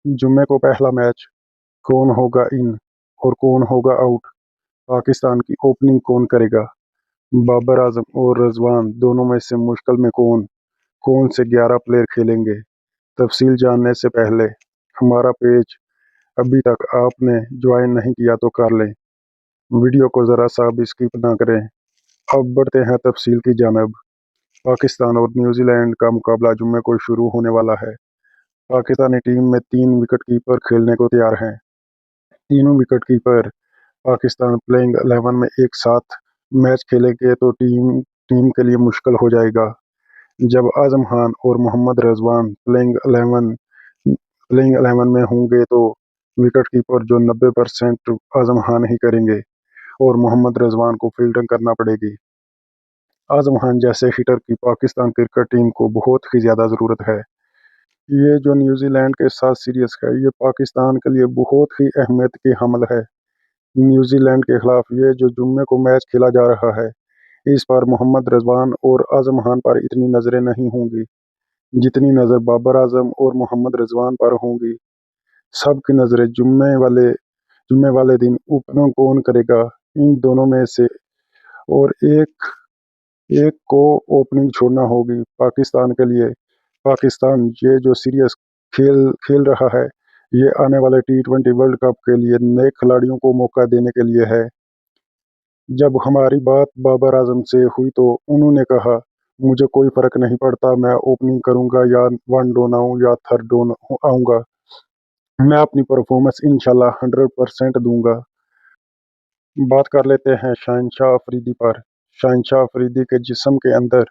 जुम्मे को पहला मैच, कौन होगा इन और कौन होगा आउट, पाकिस्तान की ओपनिंग कौन करेगा, बाबर आजम और रिजवान दोनों में से मुश्किल में कौन से 11 प्लेयर खेलेंगे। तफसील जानने से पहले हमारा पेज अभी तक आपने ज्वाइन नहीं किया तो कर लें, वीडियो को ज़रा सा भी स्किप ना करें। अब बढ़ते हैं तफसील की जानब। पाकिस्तान और न्यूजीलैंड का मुकाबला जुम्मे को शुरू होने वाला है। पाकिस्तानी टीम में 3 विकेट कीपर खेलने को तैयार हैं। तीनों विकेट कीपर पाकिस्तान प्लेइंग 11 में एक साथ मैच खेलेंगे तो टीम के लिए मुश्किल हो जाएगा। जब आजम खान और मोहम्मद रिजवान प्लेइंग 11 में होंगे तो विकेट कीपर जो 90% आजम खान ही करेंगे और मोहम्मद रिजवान को फील्डिंग करना पड़ेगी। आजम खान जैसे हिटर की पाकिस्तान क्रिकेट टीम को बहुत ही ज़्यादा ज़रूरत है। ये जो न्यूजीलैंड के साथ सीरीज है, ये पाकिस्तान के लिए बहुत ही अहमियत की हमल है। न्यूजीलैंड के खिलाफ ये जो जुम्मे को मैच खेला जा रहा है, इस पर मोहम्मद रिजवान और आजम खान पर इतनी नज़रें नहीं होंगी जितनी नज़र बाबर आजम और मोहम्मद रिजवान पर होंगी। सबकी नज़रें जुम्मे वाले दिन ओपनिंग कौन करेगा, इन दोनों में से और एक को ओपनिंग छोड़ना होगी पाकिस्तान के लिए। पाकिस्तान ये जो सीरीज खेल रहा है, ये आने वाले T20 वर्ल्ड कप के लिए नए खिलाड़ियों को मौका देने के लिए है। जब हमारी बात बाबर आजम से हुई तो उन्होंने कहा, मुझे कोई फर्क नहीं पड़ता, मैं ओपनिंग करूंगा या वन डाउन आऊं या थर्ड डाउन आऊंगा, मैं अपनी परफॉर्मेंस इंशाल्लाह 100% दूंगा। बात कर लेते हैं शहनशाह अफरीदी पर। शहनशाह अफरीदी के जिस्म के अंदर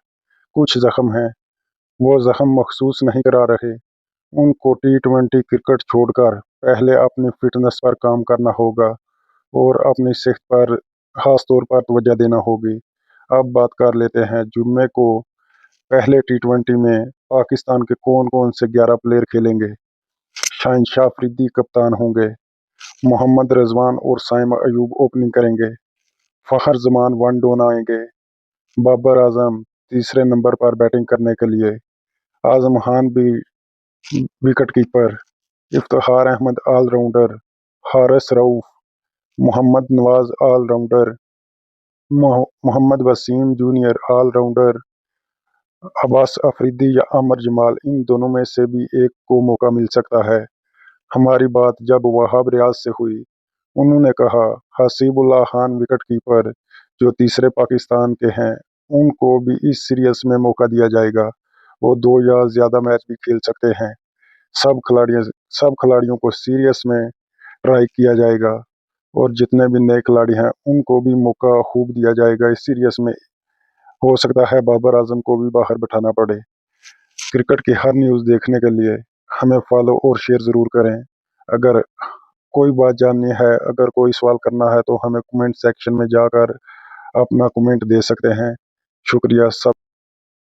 कुछ जख्म हैं, वो जख्म महसूस नहीं करा रहे। उनको T20 क्रिकेट छोड़कर पहले अपनी फिटनेस पर काम करना होगा और अपनी सेहत पर खास तौर पर तवज्जो देना होगी। अब बात कर लेते हैं जुम्मे को पहले T20 में पाकिस्तान के कौन से 11 प्लेयर खेलेंगे। शहनशाह अफरीदी कप्तान होंगे, मोहम्मद रिजवान और साइम अयूब ओपनिंग करेंगे, फखर जमान वन डाउन आएंगे, बाबर आजम तीसरे नंबर पर बैटिंग करने के लिए, आजम खान भी wicket keeper, Iftikhar Ahmed allrounder, Haris Rauf, Mohammad Nawaz allrounder, Mohammad Wasim junior allrounder, Abbas Afridi या अमर जमाल, इन दोनों में से भी एक को मौका मिल सकता है। हमारी बात जब वहाब रियाज से हुई, उन्होंने कहा हसीबुल्लाह खान विकेट कीपर जो तीसरे पाकिस्तान के हैं, उनको भी इस सीरीज में मौका दिया जाएगा। वो 2 या ज़्यादा मैच भी खेल सकते हैं। सब खिलाड़ियों को सीरीज में ट्राई किया जाएगा और जितने भी नए खिलाड़ी हैं उनको भी मौका खूब दिया जाएगा इस सीरीज में। हो सकता है बाबर आजम को भी बाहर बैठाना पड़े। क्रिकेट की हर न्यूज़ देखने के लिए हमें फॉलो और शेयर ज़रूर करें। अगर कोई बात जाननी है, अगर कोई सवाल करना है तो हमें कमेंट सेक्शन में जाकर अपना कमेंट दे सकते हैं। शुक्रिया सब।